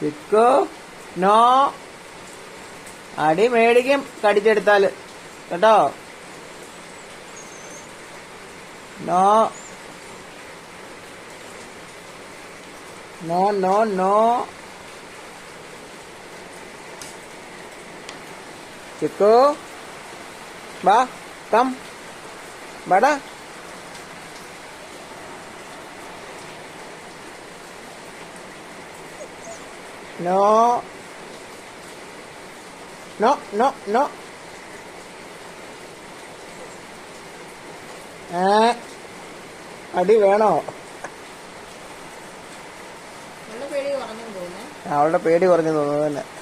Chikoo no. അടി മേടിക്കും കടിച്ചെടുത്താല് കേട്ടോ. No no no no. Chikku വാ, കം വാടാ. No no no no. അടി വേണോ? പേടി കുറഞ്ഞു തോന്നുന്നു. അവളുടെ പേടി കുറഞ്ഞു തോന്നുന്നു തന്നെ.